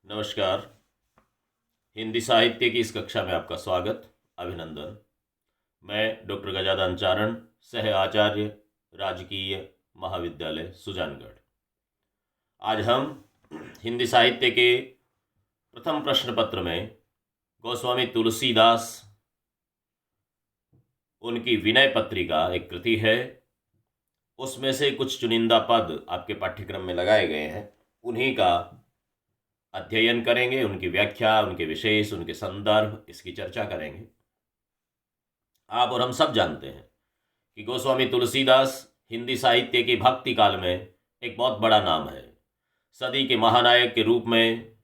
नमस्कार। हिंदी साहित्य की इस कक्षा में आपका स्वागत, अभिनंदन। मैं डॉक्टर गजानन चारण, सह आचार्य, राजकीय महाविद्यालय सुजानगढ़। आज हम हिंदी साहित्य के प्रथम प्रश्न पत्र में गोस्वामी तुलसीदास, उनकी विनय पत्रिका एक कृति है, उसमें से कुछ चुनिंदा पद आपके पाठ्यक्रम में लगाए गए हैं, उन्हीं का अध्ययन करेंगे, उनकी व्याख्या, उनके विशेष, उनके संदर्भ, इसकी चर्चा करेंगे। आप और हम सब जानते हैं कि गोस्वामी तुलसीदास हिंदी साहित्य की भक्ति काल में एक बहुत बड़ा नाम है। सदी के महानायक के रूप में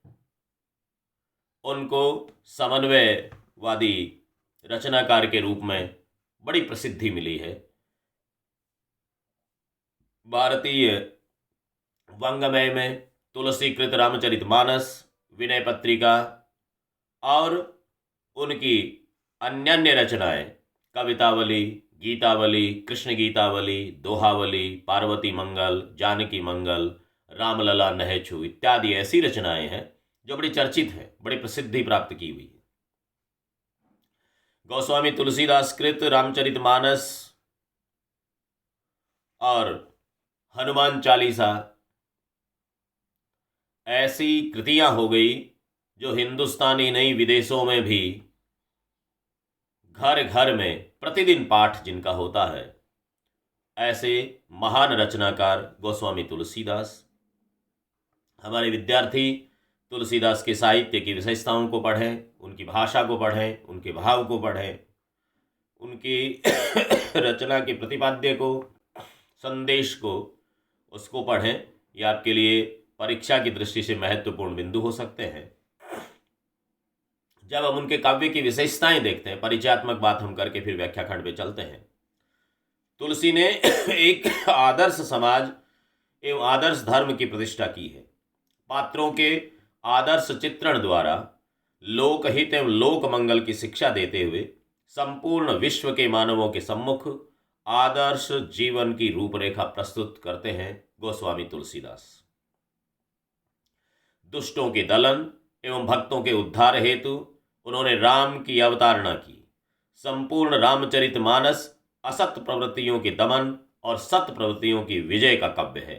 उनको समन्वयवादी रचनाकार के रूप में बड़ी प्रसिद्धि मिली है। भारतीय वाङ्मय में तुलसीकृत रामचरितमानस, विनय पत्रिका और उनकी अन्य रचनाएं कवितावली, गीतावली, कृष्ण गीतावली, दोहावली, पार्वती मंगल, जानकी मंगल, रामलला नहचु इत्यादि ऐसी रचनाएं हैं जो बड़ी चर्चित है, बड़ी प्रसिद्धि प्राप्त की हुई है। गोस्वामी तुलसीदास कृत रामचरितमानस और हनुमान चालीसा ऐसी कृतियां हो गई जो हिंदुस्तानी नहीं, विदेशों में भी घर घर में प्रतिदिन पाठ जिनका होता है। ऐसे महान रचनाकार गोस्वामी तुलसीदास। हमारे विद्यार्थी तुलसीदास के साहित्य की विशेषताओं को पढ़ें, उनकी भाषा को पढ़ें, उनके भाव को पढ़ें, उनकी रचना के प्रतिपाद्य को, संदेश को, उसको पढ़ें। यह आपके लिए परीक्षा की दृष्टि से महत्वपूर्ण बिंदु हो सकते हैं। जब हम उनके काव्य की विशेषताएं देखते हैं, परिचयात्मक बात हम करके फिर व्याख्या खंड पे चलते हैं। तुलसी ने एक आदर्श समाज एवं आदर्श धर्म की प्रतिष्ठा की है। पात्रों के आदर्श चित्रण द्वारा लोकहित एवं लोक मंगल की शिक्षा देते हुए संपूर्ण विश्व के मानवों के सम्मुख आदर्श जीवन की रूपरेखा प्रस्तुत करते हैं गोस्वामी तुलसीदास। दुष्टों के दलन एवं भक्तों के उद्धार हेतु उन्होंने राम की अवतारणा की। संपूर्ण रामचरितमानस असत प्रवृत्तियों के दमन और सत प्रवृत्तियों की विजय का काव्य है।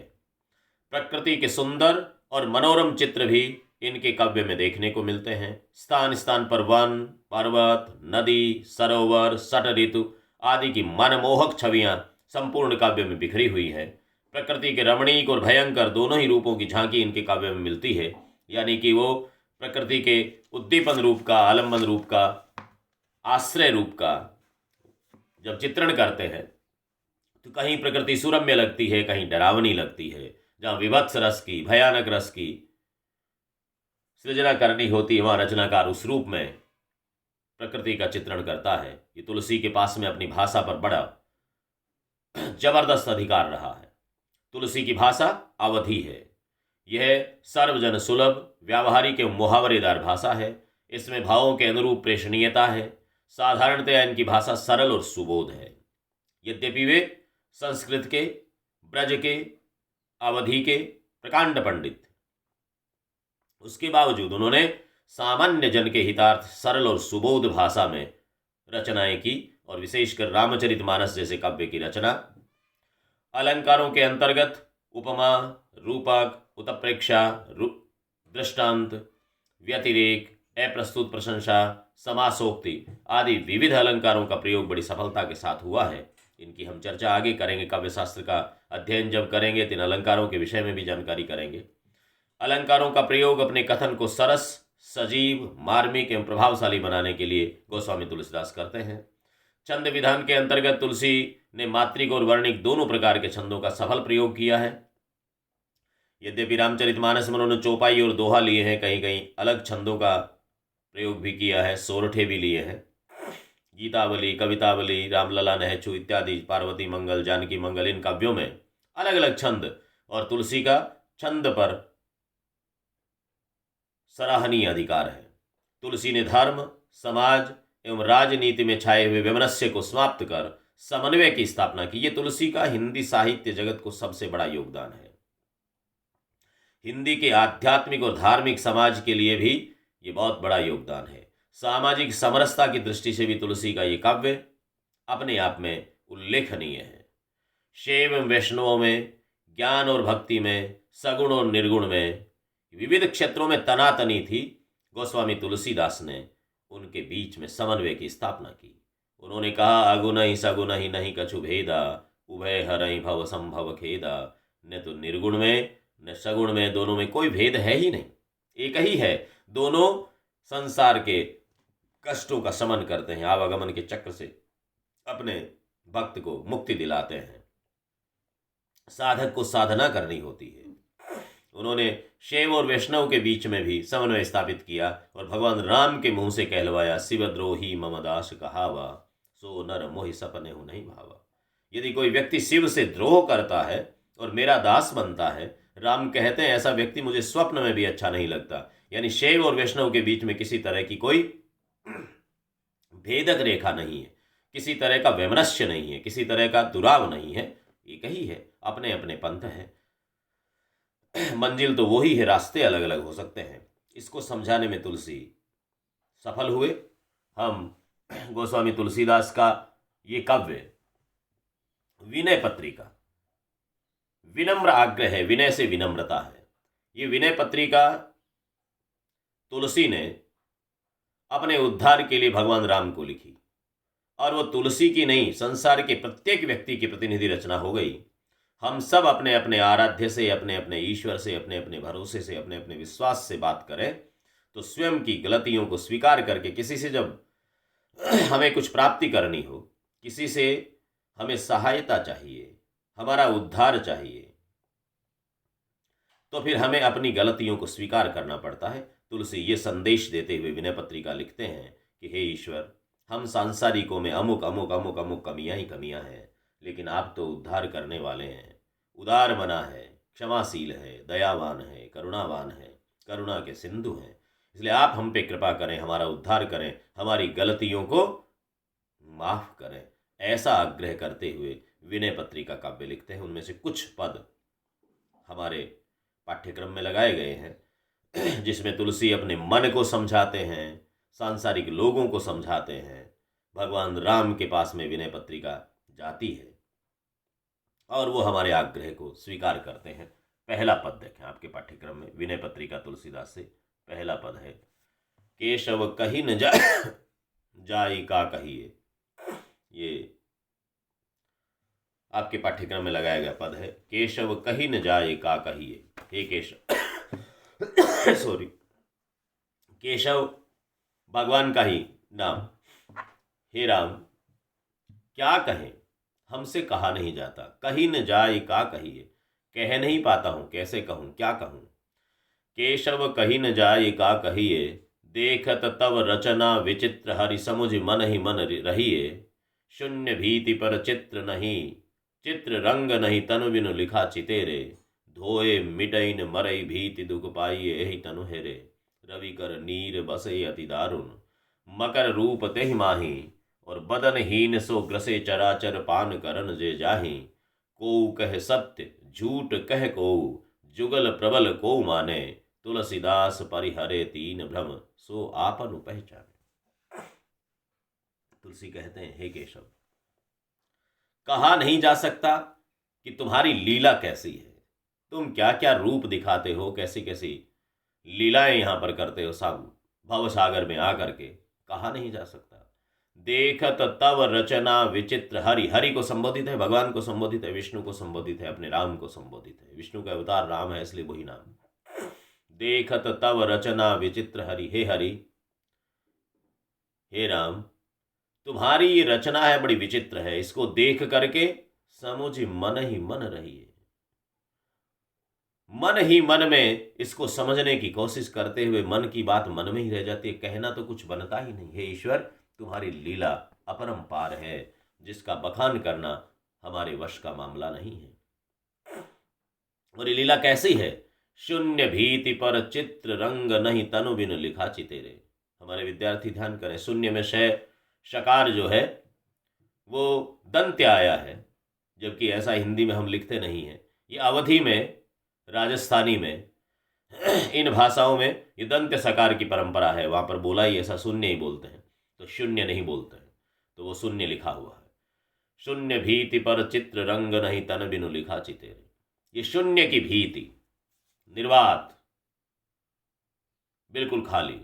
प्रकृति के सुंदर और मनोरम चित्र भी इनके काव्य में देखने को मिलते हैं। स्थान स्थान पर वन, पर्वत, नदी, सरोवर, सट ऋतु आदि की मनमोहक छवियां संपूर्ण काव्य में बिखरी हुई हैं। प्रकृति के रमणीक और भयंकर दोनों ही रूपों की झांकी इनके काव्य में मिलती है। यानी कि वो प्रकृति के उद्दीपन रूप का, आलम्बन रूप का, आश्रय रूप का जब चित्रण करते हैं तो कहीं प्रकृति सुरम्य लगती है, कहीं डरावनी लगती है। जहाँ विभत्स रस की, भयानक रस की सृजना करनी होती है, वहाँ रचनाकार उस रूप में प्रकृति का चित्रण करता है। ये तुलसी के पास में अपनी भाषा पर बड़ा जबरदस्त अधिकार रहा है। तुलसी की भाषा अवधी है। यह सर्वजन सुलभ, व्यावहारिक एवं मुहावरेदार भाषा है। इसमें भावों के अनुरूप प्रेषणीयता है। साधारणतया इनकी भाषा सरल और सुबोध है। यद्यपि वे संस्कृत के, ब्रज के, अवधि के प्रकांड पंडित, उसके बावजूद उन्होंने सामान्य जन के हितार्थ सरल और सुबोध भाषा में रचनाएं की और विशेषकर रामचरितमानस जैसे काव्य की रचना। अलंकारों के अंतर्गत उपमा, रूपक, उत्प्रेक्षा, दृष्टांत, व्यतिरेक, अप्रस्तुत प्रशंसा, समासोक्ति आदि विविध अलंकारों का प्रयोग बड़ी सफलता के साथ हुआ है। इनकी हम चर्चा आगे करेंगे। काव्य शास्त्र का अध्ययन जब करेंगे तो इन अलंकारों के विषय में भी जानकारी करेंगे। अलंकारों का प्रयोग अपने कथन को सरस, सजीव, मार्मिक एवं प्रभावशाली बनाने के लिए गोस्वामी तुलसीदास करते हैं। छंद विधान के अंतर्गत तुलसी ने मात्रिक और वर्णिक दोनों प्रकार के छंदों का सफल प्रयोग किया है। यद्यपि रामचरितमानस में उन्होंने चौपाई और दोहा लिए हैं, कहीं कहीं अलग छंदों का प्रयोग भी किया है, सोरठे भी लिए हैं। गीतावली, कवितावली, रामलला नहचु इत्यादि, पार्वती मंगल, जानकी मंगल, इन काव्यों में अलग अलग छंद और तुलसी का छंद पर सराहनीय अधिकार है। तुलसी ने धर्म, समाज एवं राजनीति में छाए हुए वैमनस्य को समाप्त कर समन्वय की स्थापना की। ये तुलसी का हिंदी साहित्य जगत को सबसे बड़ा योगदान है। हिंदी के आध्यात्मिक और धार्मिक समाज के लिए भी ये बहुत बड़ा योगदान है। सामाजिक समरसता की दृष्टि से भी तुलसी का ये काव्य अपने आप में उल्लेखनीय है। शैव वैष्णवों में, ज्ञान और भक्ति में, सगुण और निर्गुण में, विविध क्षेत्रों में तनातनी थी। गोस्वामी तुलसीदास ने उनके बीच में समन्वय की स्थापना की। उन्होंने कहा, अगुण ही सगुण ही नहीं कछु भेदा, उभय हरहि भव संभव खेदा। न तो निर्गुण में न सगुण में, दोनों में कोई भेद है ही नहीं, एक ही है। दोनों संसार के कष्टों का शमन करते हैं, आवागमन के चक्र से अपने भक्त को मुक्ति दिलाते हैं। साधक को साधना करनी होती है। उन्होंने शैव और वैष्णव के बीच में भी समन्वय स्थापित किया और भगवान राम के मुंह से कहलवाया, शिवद्रोही मम दास कहावा, सो नर मोहि सपने हो नहीं भावा। यदि कोई व्यक्ति शिव से द्रोह करता है और मेरा दास बनता है, राम कहते हैं, ऐसा व्यक्ति मुझे स्वप्न में भी अच्छा नहीं लगता। यानी शैव और वैष्णव के बीच में किसी तरह की कोई भेदक रेखा नहीं है, किसी तरह का वैमनस्य नहीं है, किसी तरह का दुराव नहीं है। एक ही है, अपने अपने पंथ हैं, मंजिल तो वही है, रास्ते अलग अलग हो सकते हैं। इसको समझाने में तुलसी सफल हुए। हम गोस्वामी तुलसीदास का ये काव्य विनय पत्रिका, विनम्र आग्रह है, विनय से विनम्रता है। ये विनय पत्रिका तुलसी ने अपने उद्धार के लिए भगवान राम को लिखी, और वो तुलसी की नहीं, संसार के प्रत्येक व्यक्ति की प्रतिनिधि रचना हो गई। हम सब अपने अपने आराध्य से, अपने अपने ईश्वर से, अपने अपने भरोसे से, अपने अपने विश्वास से बात करें तो स्वयं की गलतियों को स्वीकार करके, किसी से जब हमें कुछ प्राप्ति करनी हो, किसी से हमें सहायता चाहिए, हमारा उद्धार चाहिए, तो फिर हमें अपनी गलतियों को स्वीकार करना पड़ता है। तुलसी ये संदेश देते हुए विनय पत्रिका लिखते हैं कि हे ईश्वर, हम सांसारिकों में अमुक अमुक अमुक अमुक कमियां ही कमियां हैं, लेकिन आप तो उद्धार करने वाले हैं, उदार मना है, क्षमाशील है, दयावान है, करुणावान है, करुणा के सिंधु हैं। इसलिए आप हम पे कृपा करें, हमारा उद्धार करें, हमारी गलतियों को माफ करें। ऐसा आग्रह करते हुए विनय पत्रिका काव्य लिखते हैं। उनमें से कुछ पद हमारे पाठ्यक्रम में लगाए गए हैं, जिसमें तुलसी अपने मन को समझाते हैं, सांसारिक लोगों को समझाते हैं। भगवान राम के पास में विनय पत्रिका जाती है और वो हमारे आग्रह को स्वीकार करते हैं। पहला पद देखें आपके पाठ्यक्रम में, विनय पत्रिका तुलसीदास से पहला पद है, केशव कही न जाई का कहिए। ये आपके पाठ्यक्रम में लगाया गया पद है, केशव कही न जाए का कहिए। हे केशव सॉरी, केशव भगवान का ही नाम। हे राम, क्या कहें, हमसे कहा नहीं जाता। कही न जाए का कहिए, कह नहीं पाता हूं, कैसे कहूं, क्या कहूं। केशव कही न जाए का कहिए, देखत तब रचना विचित्र, हरि समुझ मन ही मन रहिए। शून्य भीति पर चित्र नहीं, चित्र रंग नहीं, तनु बिनु लिखा चितेरे। धोए मिटैन मरई भीति, दुख पाइए यही तनु हेरे। रवि कर नीर बसे अति दारुण, मकर रूप तेहि माही। और बदन हीन सो ग्रसे चराचर, पान करन जे जाही। को कह सत्य झूठ कह को, जुगल प्रबल को माने। तुलसीदास परिहरे तीन भ्रम, सो आपन पहचाने। तुलसी कहते हैं, हे केशव, कहा नहीं जा सकता कि तुम्हारी लीला कैसी है, तुम क्या क्या रूप दिखाते हो, कैसी कैसी लीलाएं यहां पर करते हो भव सागर में आकर के, कहा नहीं जा सकता। देखत तव रचना विचित्र, हरि, हरि को संबोधित है, भगवान को संबोधित है, विष्णु को संबोधित है, अपने राम को संबोधित है। विष्णु का अवतार राम है, इसलिए वही नाम। देखत तव रचना विचित्र, हरि, हे हरि, हे राम, तुम्हारी ये रचना है बड़ी विचित्र है, इसको देख करके समुझ मन ही मन रहिए। मन ही मन में इसको समझने की कोशिश करते हुए मन की बात मन में ही रह जाती है, कहना तो कुछ बनता ही नहीं। हे ईश्वर, तुम्हारी लीला अपरंपार है, जिसका बखान करना हमारे वश का मामला नहीं है। और ये लीला कैसी है? शून्य भीति पर चित्र रंग नहीं, तनु बिन लिखा चितेरे। हमारे विद्यार्थी ध्यान करें, शून्य में शकार जो है वो दंत्य आया है, जबकि ऐसा हिंदी में हम लिखते नहीं हैं। ये अवधि में, राजस्थानी में इन भाषाओं में ये दंत्य सकार की परंपरा है, वहाँ पर बोला ही ऐसा, शून्य ही बोलते हैं, तो शून्य नहीं बोलते हैं, तो वो शून्य लिखा हुआ है। शून्य भीति पर चित्र रंग नहीं तन बिनु लिखा चितेरे। ये शून्य की भीति, निर्वात, बिल्कुल खाली,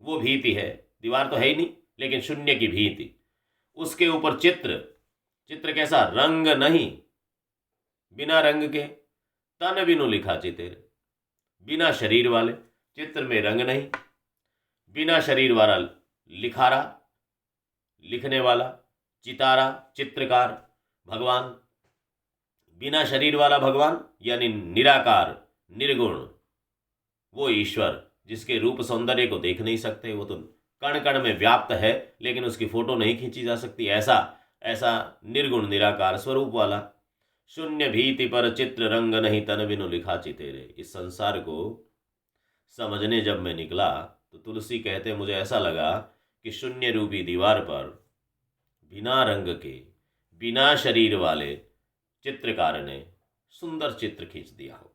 वो भीति है। दीवार तो है ही नहीं, लेकिन शून्य की भीति, उसके ऊपर चित्र। चित्र कैसा? रंग नहीं, बिना रंग के, तन बिनु लिखा चितेरे, बिना शरीर वाले। चित्र में रंग नहीं, बिना शरीर वाला लिखारा, लिखने वाला, चितारा, चित्रकार भगवान। बिना शरीर वाला भगवान यानी निराकार, निर्गुण, वो ईश्वर जिसके रूप सौंदर्य को देख नहीं सकते, वो तो कण कण में व्याप्त है, लेकिन उसकी फोटो नहीं खींची जा सकती, ऐसा ऐसा निर्गुण निराकार स्वरूप वाला। शून्य भीति पर चित्र रंग नहीं तन बिनु लिखा चितेरे। इस संसार को समझने जब मैं निकला तो तुलसी कहते मुझे ऐसा लगा कि शून्य रूपी दीवार पर बिना रंग के, बिना शरीर वाले चित्रकार ने सुंदर चित्र खींच दिया हो।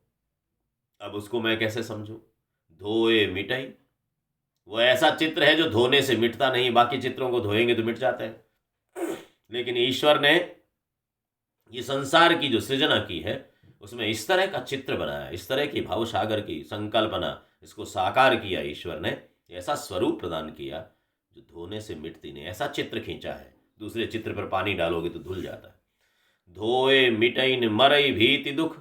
अब उसको मैं कैसे समझूं? धोए मिटाई, वो ऐसा चित्र है जो धोने से मिटता नहीं, बाकी चित्रों को धोएंगे तो मिट जाते हैं, लेकिन ईश्वर ने ये संसार की जो सृजना की है उसमें इस तरह का चित्र बनाया, इस तरह की भावसागर की संकल्पना, इसको साकार किया ईश्वर ने, ऐसा स्वरूप प्रदान किया जो धोने से मिटती नहीं। ऐसा चित्र खींचा है, दूसरे चित्र पर पानी डालोगे तो धुल जाता है। धोए मिटैन मरई भीति दुख,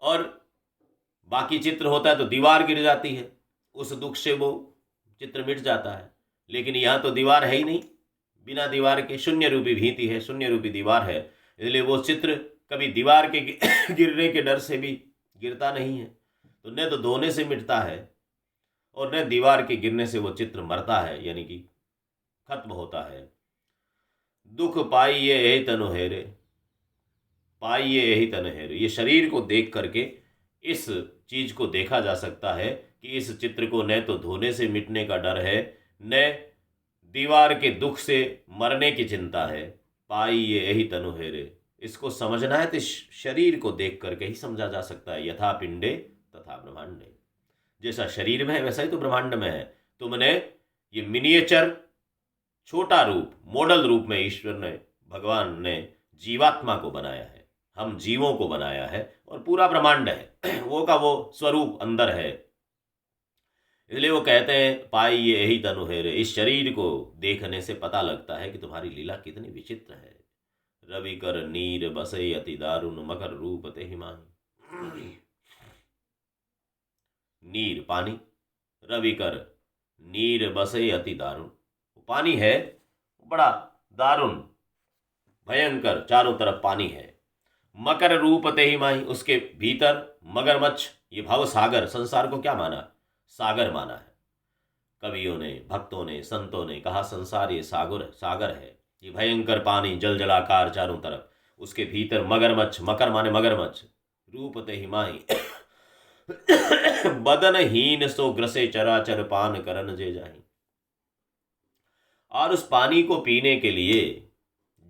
और बाकी चित्र होता है तो दीवार गिर जाती है, उस दुख से वो चित्र मिट जाता है, लेकिन यहाँ तो दीवार है ही नहीं, बिना दीवार के शून्य रूपी भीति है, शून्य रूपी दीवार है, इसलिए वो चित्र कभी दीवार के गिरने के डर से भी गिरता नहीं है। तो न तो धोने से मिटता है और न दीवार के गिरने से वो चित्र मरता है, यानी कि खत्म होता है। दुख पाइये यही तनु हेरे, पाइये यही तनु हेरे। ये शरीर को देख करके इस चीज को देखा जा सकता है कि इस चित्र को न तो धोने से मिटने का डर है, न दीवार के दुख से मरने की चिंता है। पाइये यही तनु हेरे, इसको समझना है तो शरीर को देख करके ही समझा जा सकता है। यथा पिंडे तथा ब्रह्मांडे, जैसा शरीर में है वैसा ही तो ब्रह्मांड में है। तुमने ये मिनिएचर छोटा रूप, मॉडल रूप में ईश्वर ने, भगवान ने जीवात्मा को बनाया है, हम जीवों को बनाया है, और पूरा ब्रह्मांड है वो का वो स्वरूप अंदर है। इसलिए वो कहते हैं पाइये यही तनु हेरे। इस शरीर को देखने से पता लगता है कि तुम्हारी लीला कितनी विचित्र है। रवि कर नीर बसे अति दारुण मकर रूप ते माही। नीर पानी, रवि कर नीर बसे अति दारुण, पानी है बड़ा दारुण भयंकर, चारों तरफ पानी है। मकर रूप ते माही, उसके भीतर मगरमच्छ। ये भव सागर, संसार को क्या माना? सागर माना है। कवियों ने, भक्तों ने, संतों ने कहा संसार ये सागर है, ये भयंकर पानी, जल जलाकार चारों तरफ, उसके भीतर मगरमच्छ, मकर माने मगरमच्छ। रूप ते माही बदन हीन सो ग्रसे चराचर पान करन जे जाही। और उस पानी को पीने के लिए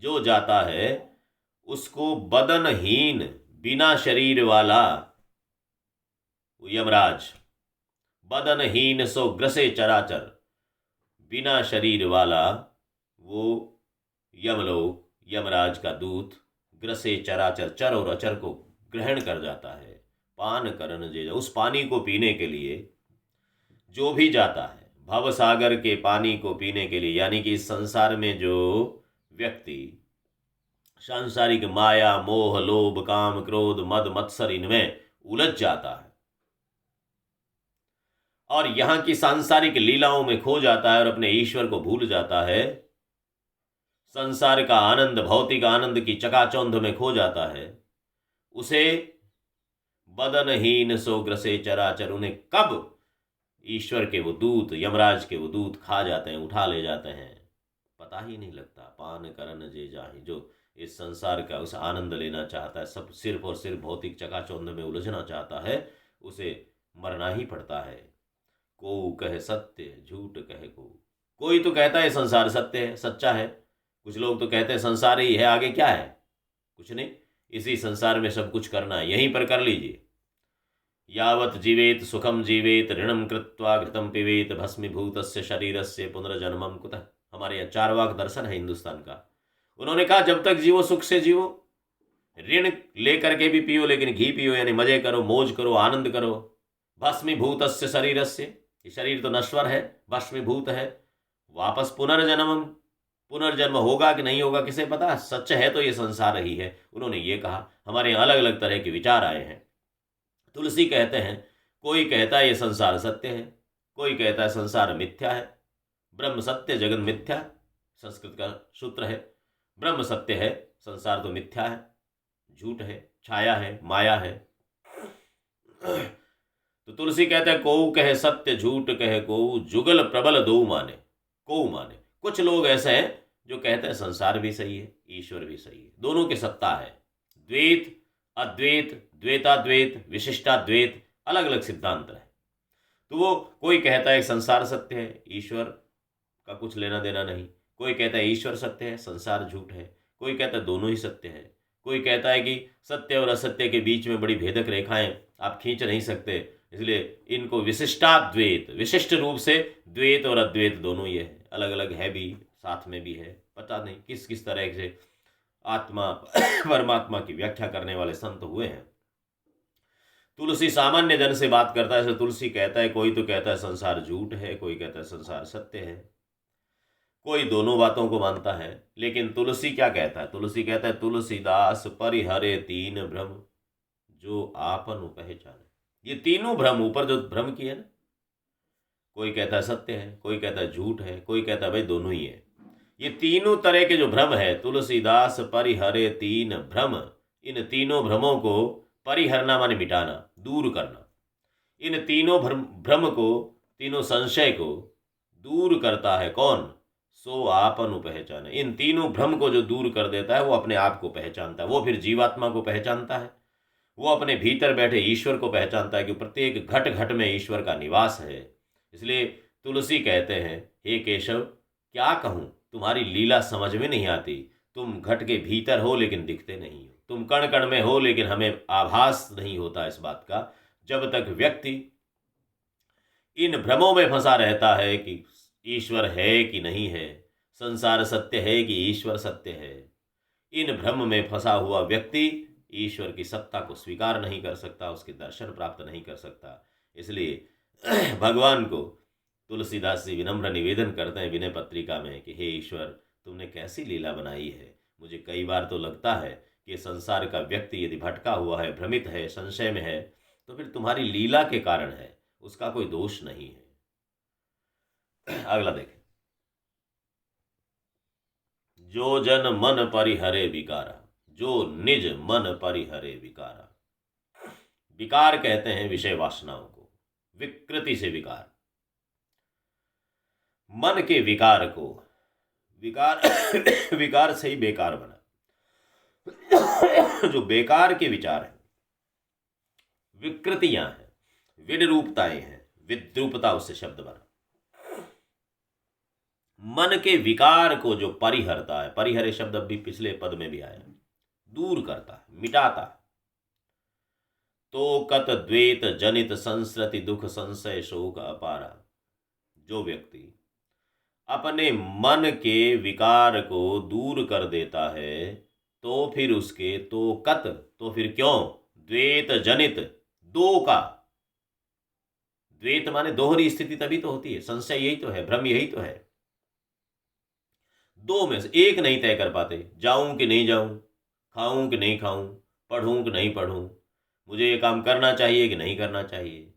जो जाता है उसको बदनहीन, बिना शरीर वाला यमराज, बदनहीन सो ग्रसे चराचर, बिना शरीर वाला वो यमलोक, यमराज का दूत, ग्रसे चराचर, चर और अचर को ग्रहण कर जाता है। पान करन जे, उस पानी को पीने के लिए जो भी जाता है, भव सागर के पानी को पीने के लिए, यानी कि इस संसार में जो व्यक्ति सांसारिक माया, मोह, लोभ, काम, क्रोध, मद, मत्सर इनमें उलझ जाता है और यहाँ की सांसारिक लीलाओं में खो जाता है और अपने ईश्वर को भूल जाता है, संसार का आनंद, भौतिक आनंद की चकाचौंध में खो जाता है, उसे बदनहीन सो ग्रसे चराचर, उन्हें कब ईश्वर के वो दूत, यमराज के वो दूत खा जाते हैं, उठा ले जाते हैं, पता ही नहीं लगता। पान करन जे जाहि, जो इस संसार का उस आनंद लेना चाहता है, सब सिर्फ और सिर्फ भौतिक चकाचौंध में उलझना चाहता है, उसे मरना ही पड़ता है। को कहे सत्य झूठ कहे को, कोई तो कहता है संसार सत्य है, सच्चा है, कुछ लोग तो कहते हैं संसार ही है, आगे क्या है, कुछ नहीं, इसी संसार में सब कुछ करना है, यहीं पर कर लीजिए, यावत् जीवेत सुखम जीवेत ऋणम कृत्वा घृतम पिबेत भस्मीभूतस्य शरीरस्य पुनर्जन्मम कुतः। हमारे यहाँ चारवाक दर्शन है हिंदुस्तान का। उन्होंने कहा जब तक जीवो सुख से जीवो, ऋण लेकर के भी पियो लेकिन घी पियो, यानी मजे करो, मौज करो, आनंद करो। भस्मीभूतस्य शरीरस्य, ये शरीर तो नश्वर है, भस्मीभूत है, वापस पुनर्जन्मम, पुनर्जन्म होगा कि नहीं होगा किसे पता, सच है तो ये संसार ही है। उन्होंने ये कहा। हमारे यहाँ अलग अलग तरह के विचार आए हैं। तुलसी कहते हैं, कोई कहता है ये संसार सत्य है, कोई कहता है संसार मिथ्या है। ब्रह्म सत्य जगत मिथ्या, संस्कृत का सूत्र है। ब्रह्म सत्य है, संसार तो मिथ्या है, झूठ है, छाया है, माया है। तो तुलसी कहते हैं कोऊ कहे सत्य झूठ कहे कोऊ, जुगल प्रबल दो माने कोऊ माने। कुछ लोग ऐसे हैं जो कहते हैं संसार भी सही है, ईश्वर भी सही है, दोनों की सत्ता है। द्वैत अद्वैत, द्वैताद्वैत, विशिष्टाद्वैत, अलग अलग सिद्धांत है। तो वो कोई कहता है संसार सत्य है, ईश्वर का कुछ लेना देना नहीं। कोई कहता है ईश्वर सत्य है, संसार झूठ है। कोई कहता है दोनों ही सत्य है। कोई कहता है कि सत्य और असत्य के बीच में बड़ी भेदक रेखाएं आप खींच नहीं सकते, इसलिए इनको विशिष्टाद्वैत, विशिष्ट रूप से द्वैत और अद्वैत दोनों ही है, अलग अलग है भी, साथ में भी है। पता नहीं किस किस तरह से आत्मा परमात्मा की व्याख्या करने वाले संत हुए हैं। तुलसी सामान्य जन से बात करता है। तुलसी कहता है, कोई तो कहता है संसार झूठ है, कोई कहता है संसार सत्य है, कोई दोनों बातों को मानता है। लेकिन तुलसी क्या कहता है? तुलसी कहता है तुलसीदास परिहरे तीन भ्रम जो आपन पहचाने। ये तीनों भ्रम, ऊपर जो भ्रम की है ना, कोई कहता है सत्य है, कोई कहता है झूठ है, कोई कहता है भाई दोनों ही है। ये तीनों तरह के जो भ्रम है, तुलसीदास परिहरे तीन भ्रम, इन तीनों भ्रमों को परिहरना माने मिटाना, दूर करना। इन तीनों भ्रम को, तीनों संशय को दूर करता है कौन? सो आपन पहचाने। इन तीनों भ्रम को जो दूर कर देता है वो अपने आप को पहचानता है। वो फिर जीवात्मा को पहचानता है, वो अपने भीतर बैठे ईश्वर को पहचानता है कि प्रत्येक घट घट में ईश्वर का निवास है। इसलिए तुलसी कहते हैं, हे केशव क्या कहूँ, तुम्हारी लीला समझ में नहीं आती। तुम घट के भीतर हो लेकिन दिखते नहीं हो, तुम कण कण में हो लेकिन हमें आभास नहीं होता इस बात का। जब तक व्यक्ति इन भ्रमों में फंसा रहता है कि ईश्वर है कि नहीं है, संसार सत्य है कि ईश्वर सत्य है, इन भ्रम में फंसा हुआ व्यक्ति ईश्वर की सत्ता को स्वीकार नहीं कर सकता, उसके दर्शन प्राप्त नहीं कर सकता। इसलिए भगवान को तुलसीदास जी विनम्र निवेदन करते हैं विनय पत्रिका में कि हे ईश्वर, तुमने कैसी लीला बनाई है। मुझे कई बार तो लगता है कि संसार का व्यक्ति यदि भटका हुआ है, भ्रमित है, संशय में है, तो फिर तुम्हारी लीला के कारण है, उसका कोई दोष नहीं है। अगला देखें, जो जन मन परिहरे विकारा, जो निज मन परिहरे विकारा। विकार कहते हैं विषय वासनाओं को, विकृति से विकार, मन के विकार को। विकार से ही बेकार बना। जो बेकार के विचार हैं, विकृतियां हैं, विद्रूपताएं हैं, विद्रूपता उससे शब्द बना। मन के विकार को जो परिहरता है, परिहरे शब्द अभी पिछले पद में भी आया, दूर करता है, मिटाता है। तो कत द्वैत जनित संस्रति दुख संशय शोक अपारा। जो व्यक्ति अपने मन के विकार को दूर कर देता है, तो फिर उसके तो कत, तो फिर क्यों, द्वैत जनित, दो का, द्वैत माने दोहरी स्थिति तभी तो होती है, संशय यही तो है, भ्रम यही तो है। दो में से एक नहीं तय कर पाते, जाऊं कि नहीं जाऊं, खाऊं कि नहीं खाऊं, पढ़ूं कि नहीं पढ़ूं, मुझे ये काम करना चाहिए कि नहीं करना चाहिए।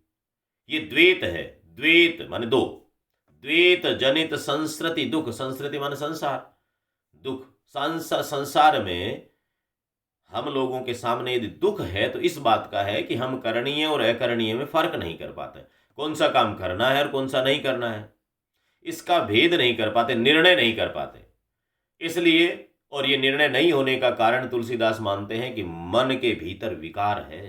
ये द्वैत है। द्वैत माने दो, द्वैत जनित संस्कृति दुख, संस्कृति माने संसार, दुख। संसार में हम लोगों के सामने यदि दुख है तो इस बात का है कि हम करणीय और अकरणीय में फर्क नहीं कर पाते, कौन सा काम करना है और कौन सा नहीं करना है, इसका भेद नहीं कर पाते, निर्णय नहीं कर पाते। इसलिए, और ये निर्णय नहीं होने का कारण तुलसीदास मानते हैं कि मन के भीतर विकार है,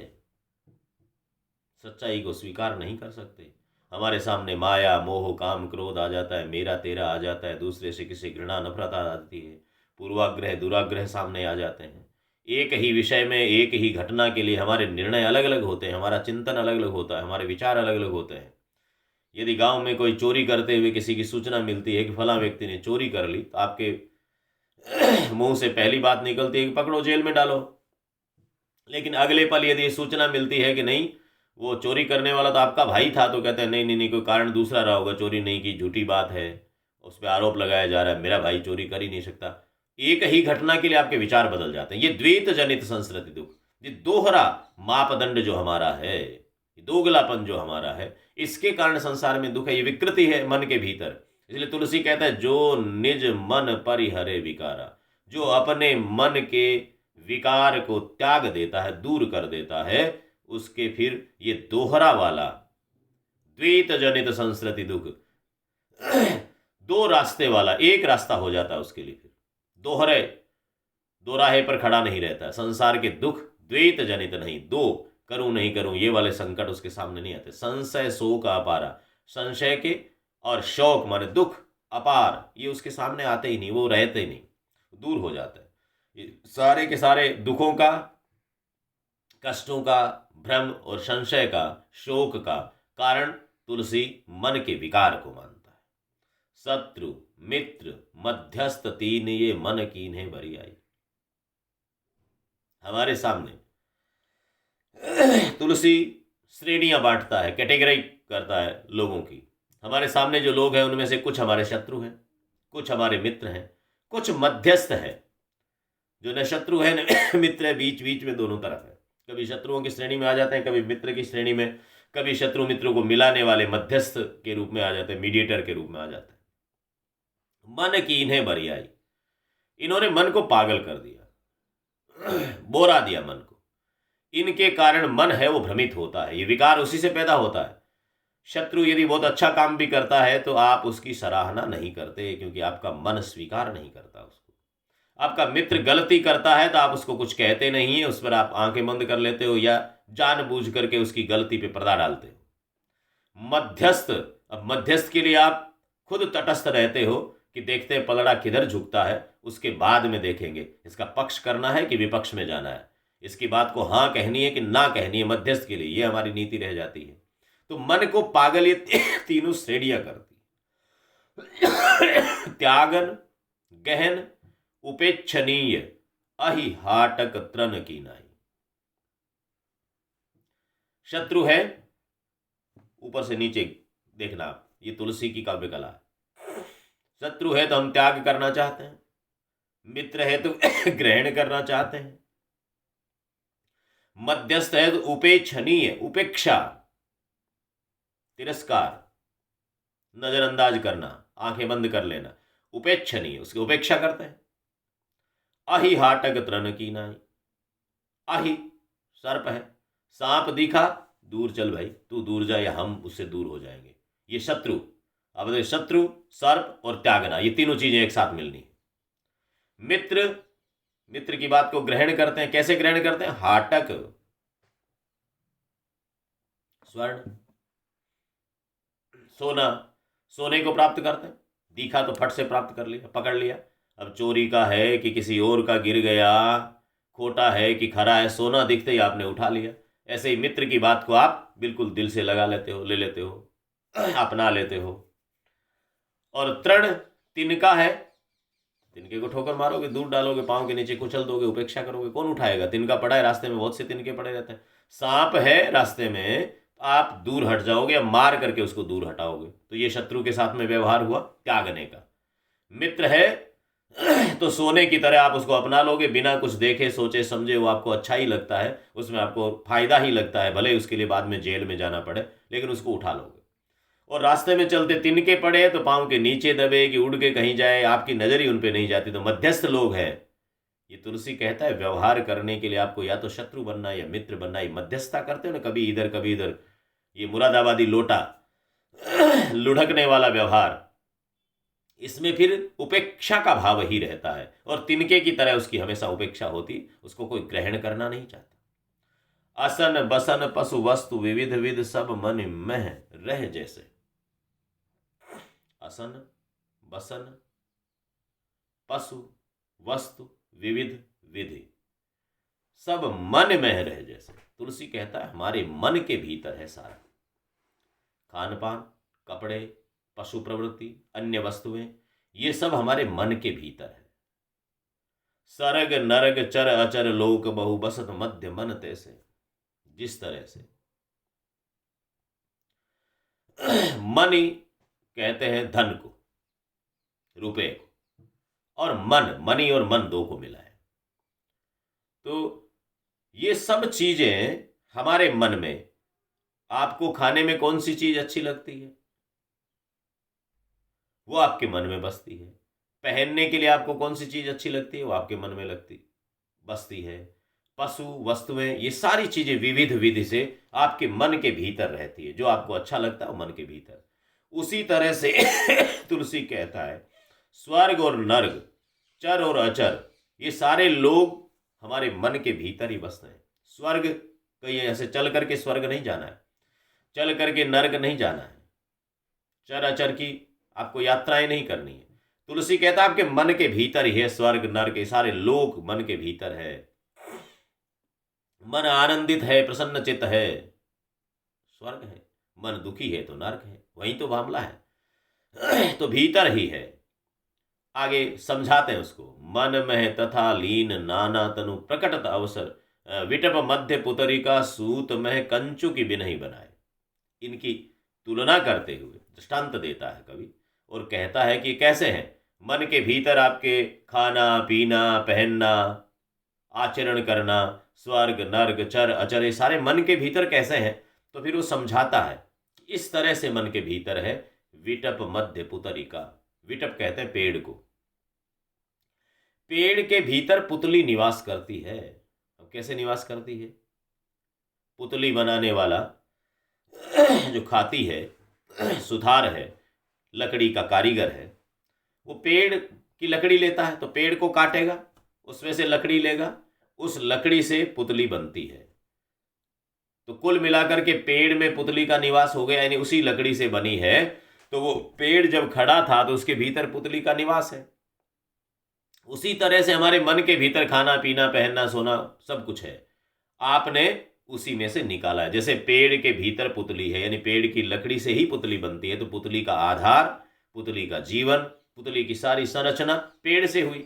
सच्चाई को स्वीकार नहीं कर सकते। हमारे सामने माया मोह काम क्रोध आ जाता है, मेरा तेरा आ जाता है, दूसरे से किसी घृणा नफरत आ जाती है, पूर्वाग्रह दुराग्रह सामने आ जाते हैं। एक ही विषय में, एक ही घटना के लिए हमारे निर्णय अलग अलग होते हैं, हमारा चिंतन अलग अलग होता है, हमारे विचार अलग अलग होते हैं। यदि गांव में कोई चोरी करते हुए किसी की सूचना मिलती है कि फला व्यक्ति ने चोरी कर ली, तो आपके मुंह से पहली बात निकलती है कि पकड़ो, जेल में डालो। लेकिन अगले पल यदि सूचना मिलती है कि नहीं, वो चोरी करने वाला तो आपका भाई था, तो कहते हैं नहीं नहीं नहीं, कोई कारण दूसरा रहा होगा, चोरी नहीं की, झूठी बात है, उस पर आरोप लगाया जा रहा है, मेरा भाई चोरी कर ही नहीं सकता। एक ही घटना के लिए आपके विचार बदल जाते हैं। ये द्वैत जनित संस्कृति दुख, ये दोहरा मापदंड जो हमारा है, दोगलापन जो हमारा है, इसके कारण संसार में दुख है। ये विकृति है मन के भीतर। इसलिए तुलसी कहता है, जो निज मन परिहरे विकारा, जो अपने मन के विकार को त्याग देता है, दूर कर देता है, उसके फिर ये दोहरा वाला द्वैत जनित संस्कृति दुख, दो रास्ते वाला एक रास्ता हो जाता है उसके लिए। फिर दोहरे दोराहे पर खड़ा नहीं रहता। संसार के दुख द्वैत जनित नहीं, दो करूं नहीं करूं ये वाले संकट उसके सामने नहीं आते। संशय शोक अपारा, संशय के और शोक माने दुख अपार, ये उसके सामने आते ही नहीं, वो रहते ही नहीं, दूर हो जाते हैं। सारे के सारे दुखों का, कष्टों का, भ्रम और संशय का, शोक का कारण तुलसी मन के विकार को मानता है। शत्रु मित्र मध्यस्थ तीन ये मन कीन्हे बरी आई। हमारे सामने तुलसी श्रेणियां बांटता है, कैटेगराइज करता है लोगों की। हमारे सामने जो लोग हैं उनमें से कुछ हमारे शत्रु हैं, कुछ हमारे मित्र हैं, कुछ मध्यस्थ है, जो न शत्रु है न मित्र है, बीच बीच में दोनों तरफ है। कभी शत्रुओं की श्रेणी में आ जाते हैं, कभी मित्र की श्रेणी में, कभी शत्रु मित्रों को मिलाने वाले मध्यस्थ के रूप में आ जाते हैं, मीडिएटर के रूप में आ जाते हैं। मन की इन्हें बरियाई, इन्होंने मन को पागल कर दिया, बोरा दिया मन को। इनके कारण मन है वो भ्रमित होता है, ये विकार उसी से पैदा होता है। शत्रु यदि बहुत अच्छा काम भी करता है तो आप उसकी सराहना नहीं करते, क्योंकि आपका मन स्वीकार नहीं करता उसको। आपका मित्र गलती करता है तो आप उसको कुछ कहते नहीं है, उस पर आप आंखें बंद कर लेते हो या जानबूझ करके उसकी गलती पे पर्दा डालते हो। मध्यस्थ, अब मध्यस्थ के लिए आप खुद तटस्थ रहते हो कि देखते हैं पलड़ा किधर झुकता है, उसके बाद में देखेंगे इसका पक्ष करना है कि विपक्ष में जाना है, इसकी बात को हाँ कहनी है कि ना कहनी है। मध्यस्थ के लिए ये हमारी नीति रह जाती है। तो मन को पागल ये तीनों श्रेणियां करती, त्यागन, गहन, उपेक्षणीय, अहि हाटक त्रन की नाई। शत्रु है, ऊपर से नीचे देखना, ये तुलसी की काव्य कला है। शत्रु है तो हम त्याग करना चाहते हैं, मित्र है तो ग्रहण करना चाहते हैं, मध्यस्थ है तो उपेक्षणीय, उपेक्षा, तिरस्कार, नजरअंदाज करना, आंखें बंद कर लेना, उपेक्षणीय, उसकी उपेक्षा करते हैं। अहि हाटक त्रन की नाई, अहि सर्प है, सांप दिखा, दूर चल भाई, तू दूर जा या हम उससे दूर हो जाएंगे, ये शत्रु। अब देखो, शत्रु, सर्प और त्यागना, ये तीनों चीजें एक साथ मिलनी। मित्र, मित्र की बात को ग्रहण करते हैं, कैसे ग्रहण करते हैं? हाटक, स्वर्ण, सोना, सोने को प्राप्त करते हैं, दिखा तो फट से प्राप्त कर लिया, पकड़ लिया। अब चोरी का है कि किसी और का गिर गया, खोटा है कि खरा है, सोना दिखते ही आपने उठा लिया। ऐसे ही मित्र की बात को आप बिल्कुल दिल से लगा लेते हो, ले लेते हो, अपना लेते हो। और तृण, तिनका है, तिनके को ठोकर मारोगे, दूर डालोगे, पांव के नीचे कुचल दोगे, उपेक्षा करोगे, कौन उठाएगा? तिनका पड़ा है रास्ते में, बहुत से तिनके पड़े रहते हैं। सांप है रास्ते में, आप दूर हट जाओगे या मार करके उसको दूर हटाओगे। तो ये शत्रु के साथ में व्यवहार हुआ त्यागने का। मित्र है तो सोने की तरह आप उसको अपना लोगे, बिना कुछ देखे सोचे समझे, वो आपको अच्छा ही लगता है, उसमें आपको फायदा ही लगता है, भले उसके लिए बाद में जेल में जाना पड़े, लेकिन उसको उठा लोगे। और रास्ते में चलते तिनके पड़े तो पांव के नीचे दबे कि उड़ के कहीं जाए, आपकी नजर ही उन पे नहीं जाती, तो मध्यस्थ लोग हैं। ये तुलसी कहता है व्यवहार करने के लिए आपको या तो शत्रु बनना है या मित्र बनना है। मध्यस्थता करते हो ना, कभी इधर कभी इधर, ये मुरादाबादी लोटा लुढ़कने वाला व्यवहार, इसमें फिर उपेक्षा का भाव ही रहता है, और तिनके की तरह उसकी हमेशा उपेक्षा होती, उसको कोई ग्रहण करना नहीं चाहता। असन बसन पशु वस्तु विविध विध सब मन मह रह जैसे। असन बसन पशु वस्तु विविध विधि, सब मन में रहे। जैसे तुलसी कहता है हमारे मन के भीतर है सारा, खान पान, कपड़े, पशु प्रवृत्ति, अन्य वस्तुएं, ये सब हमारे मन के भीतर है। सरग नरग चर अचर लोक बहु बसत मध्य मन तैसे। जिस तरह से मनी कहते हैं धन को, रुपए को, और मन, मनी और मन दो को मिला है। तो ये सब चीजें हमारे मन में, आपको खाने में कौन सी चीज अच्छी लगती है वो आपके मन में बसती है। पहनने के लिए आपको कौन सी चीज अच्छी लगती है वो आपके मन में बसती है। पशु, वस्तुएं, ये सारी चीजें विविध विधि से आपके मन के भीतर रहती है। जो आपको अच्छा लगता है वो मन के भीतर। उसी तरह से तुलसी कहता है स्वर्ग और नर्ग, चर और अचर, ये सारे लोग हमारे मन के भीतर ही बसते हैं। स्वर्ग कहीं ऐसे चल करके स्वर्ग नहीं जाना है, चल करके नर्क नहीं जाना है, चर अचर की आपको यात्राएं नहीं करनी है। तुलसी कहता है आपके मन के भीतर ही है स्वर्ग नर्क, ये सारे लोग मन के भीतर है। मन आनंदित है, प्रसन्न चित्त है, स्वर्ग है। मन दुखी है तो नर्क है, वही तो मामला है। तो भीतर ही है। आगे समझाते हैं उसको, मन में तथा लीन नाना तनु प्रकटत अवसर, विटप मध्य पुतरिका सूत में कंचु की बिन ही बनाए। इनकी तुलना करते हुए दृष्टांत देता है कवि और कहता है कि कैसे हैं मन के भीतर आपके खाना पीना, पहनना, आचरण करना, स्वर्ग नर्क चर अचर, ये सारे मन के भीतर कैसे हैं। तो फिर वो समझाता है इस तरह से मन के भीतर है विटप मध्य पुतरिका। विटप कहते हैं पेड़ को। पेड़ के भीतर पुतली निवास करती है। अब कैसे निवास करती है? पुतली बनाने वाला जो खाती है, सुथार है, लकड़ी का कारीगर है, वो पेड़ की लकड़ी लेता है तो पेड़ को काटेगा, उसमें से लकड़ी लेगा, उस लकड़ी से पुतली बनती है। तो कुल मिलाकर के पेड़ में पुतली का निवास हो गया, यानी उसी लकड़ी से बनी है। तो वो पेड़ जब खड़ा था तो उसके भीतर पुतली का निवास है। उसी तरह से हमारे मन के भीतर खाना पीना, पहनना, सोना सब कुछ है, आपने उसी में से निकाला है। जैसे पेड़ के भीतर पुतली है, यानी पेड़ की लकड़ी से ही पुतली बनती है, तो पुतली का आधार, पुतली का जीवन, पुतली की सारी संरचना पेड़ से हुई।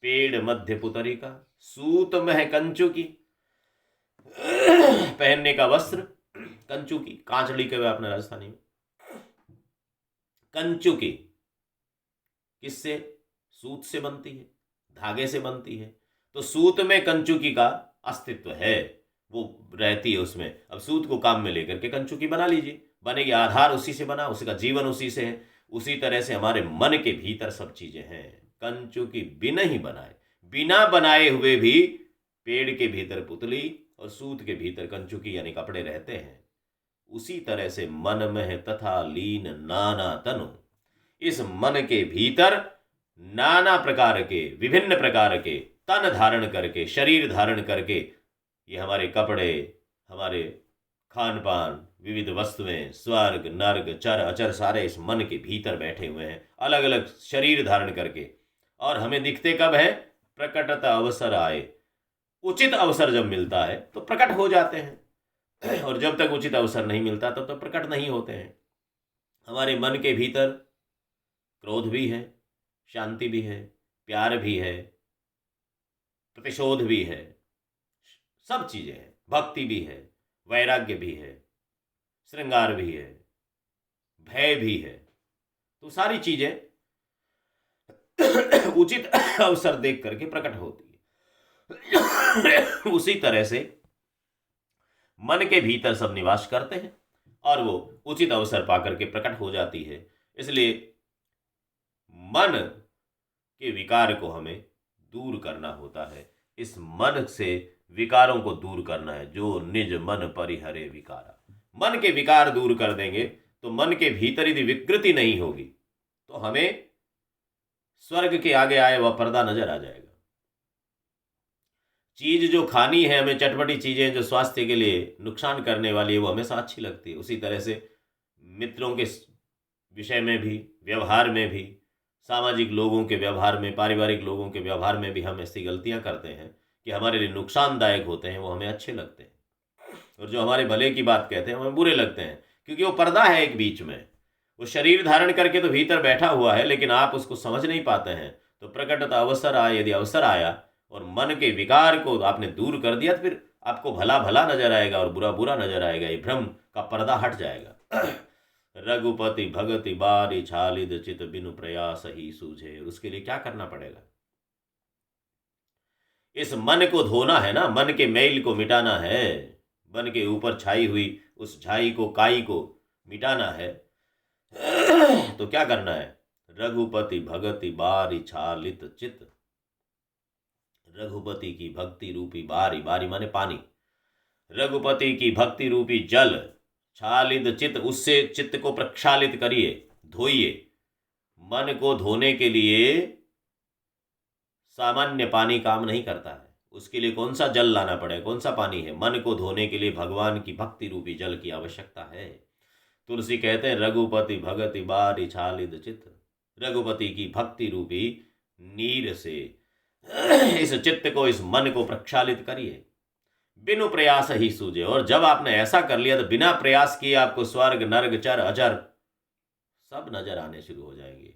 पेड़ मध्य पुतली का सूत में है कंचु की, पहनने का वस्त्र कंचु की, कांचड़ी के आपने राजस्थानी में कंचु की, किससे? सूत से बनती है, धागे से बनती है। तो सूत में कंचुकी का अस्तित्व है, वो रहती है उसमें। अब सूत को काम में लेकर के कंचुकी बना लीजिए, बनेगी, आधार उसी से बना, उसका जीवन उसी से है। उसी तरह से हमारे मन के भीतर सब चीजें हैं। कंचुकी बिना ही बनाए, बिना बनाए हुए भी पेड़ के भीतर पुतली और सूत के भीतर कंचुकी यानी कपड़े रहते हैं। उसी तरह से मन में है तथा लीन नाना तनु, इस मन के भीतर नाना प्रकार के, विभिन्न प्रकार के तन धारण करके, शरीर धारण करके, ये हमारे कपड़े, हमारे खान पान, विविध वस्तुएं, स्वर्ग नर्क चर अचर, सारे इस मन के भीतर बैठे हुए हैं, अलग अलग शरीर धारण करके। और हमें दिखते कब है? प्रकटता अवसर आए, उचित अवसर जब मिलता है तो प्रकट हो जाते हैं, और जब तक उचित अवसर नहीं मिलता तब तो प्रकट नहीं होते हैं। हमारे मन के भीतर क्रोध भी है, शांति भी है, प्यार भी है, प्रतिशोध भी है, सब चीजें हैं, भक्ति भी है, वैराग्य भी है, श्रृंगार भी है, भय भी है। तो सारी चीजें उचित अवसर देख करके प्रकट होती है। उसी तरह से मन के भीतर सब निवास करते हैं और वो उचित अवसर पाकर के प्रकट हो जाती है। इसलिए मन के विकार को हमें दूर करना होता है। इस मन से विकारों को दूर करना है, जो निज मन परिहरे विकारा। मन के विकार दूर कर देंगे तो मन के भीतर यदि विकृति नहीं होगी तो हमें स्वर्ग के आगे आए वह पर्दा नजर आ जाएगा। चीज जो खानी है हमें, चटपटी चीजें जो स्वास्थ्य के लिए नुकसान करने वाली है, वो हमेशा अच्छी लगती है। उसी तरह से मित्रों के विषय में भी, व्यवहार में भी, सामाजिक लोगों के व्यवहार में, पारिवारिक लोगों के व्यवहार में भी हम ऐसी गलतियां करते हैं कि हमारे लिए नुकसानदायक होते हैं वो हमें अच्छे लगते हैं, और जो हमारे भले की बात कहते हैं हमें बुरे लगते हैं, क्योंकि वो पर्दा है एक बीच में। वो शरीर धारण करके तो भीतर बैठा हुआ है, लेकिन आप उसको समझ नहीं पाते हैं। तो प्रकटता अवसर आया, यदि अवसर आया और मन के विकार को आपने दूर कर दिया, तो फिर आपको भला भला नजर आएगा और बुरा बुरा नजर आएगा। ये भ्रम का पर्दा हट जाएगा। रघुपति भगति बारी छालिद चित बिनु प्रयास ही सूझे। उसके लिए क्या करना पड़ेगा? इस मन को धोना है ना, मन के मैल को मिटाना है, मन के ऊपर छाई हुई उस छाई को, काई को मिटाना है। तो क्या करना है? रघुपति भगति बारी छालित चित। रघुपति की भक्ति रूपी बारी, बारी माने पानी, रघुपति की भक्ति रूपी जल, छालित चित, उससे चित्त को प्रक्षालित करिए, धोइए। मन को धोने के लिए सामान्य पानी काम नहीं करता है, उसके लिए कौन सा जल लाना पड़ेगा, कौन सा पानी है? मन को धोने के लिए भगवान की भक्ति रूपी जल की आवश्यकता है। तुलसी कहते हैं रघुपति भगति बारी छालिद चित। रघुपति की भक्ति रूपी नीर से इस चित्त को, इस मन को प्रक्षालित करिए। बिनु प्रयास ही सूझे। और जब आपने ऐसा कर लिया तो बिना प्रयास किए आपको स्वर्ग नर्क चर अचर सब नजर आने शुरू हो जाएंगे।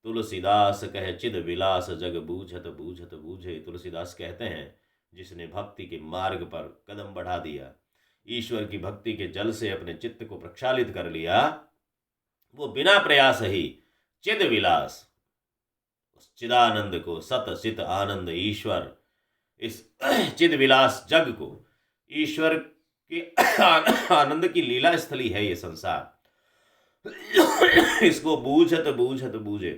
तुलसीदास कहे चिद विलास जग बूझत बूझत बूझे। तुलसीदास कहते हैं जिसने भक्ति के मार्ग पर कदम बढ़ा दिया, ईश्वर की भक्ति के जल से अपने चित्त को प्रक्षालित कर लिया, वो बिना प्रयास ही चिद विलास, उस चिदानंद को, सत चित आनंद ईश्वर, इस चिद विलास जग को, ईश्वर के आनंद की लीला स्थली है ये संसार। इसको बूझत बूझत बूझे।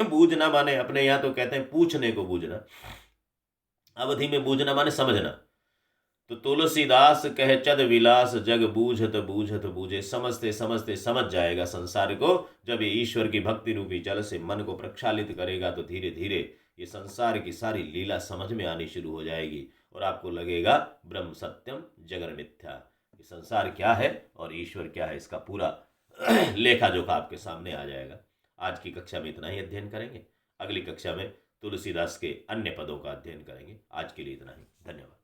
बूझना माने अपने यहां तो कहते हैं पूछने को बूझना, अवधि में बूझना माने समझना। तो तुलसीदास कहे चद विलास जग बूझत बूझत बूझे। समझते समझते समझ जाएगा संसार को। जब ये ईश्वर की भक्ति रूपी जल से मन को प्रक्षालित करेगा तो धीरे धीरे ये संसार की सारी लीला समझ में आनी शुरू हो जाएगी और आपको लगेगा ब्रह्म सत्यम जगन मिथ्या। ये संसार क्या है और ईश्वर क्या है, इसका पूरा लेखा जोखा आपके सामने आ जाएगा। आज की कक्षा में इतना ही अध्ययन करेंगे। अगली कक्षा में तुलसीदास के अन्य पदों का अध्ययन करेंगे। आज के लिए इतना ही। धन्यवाद।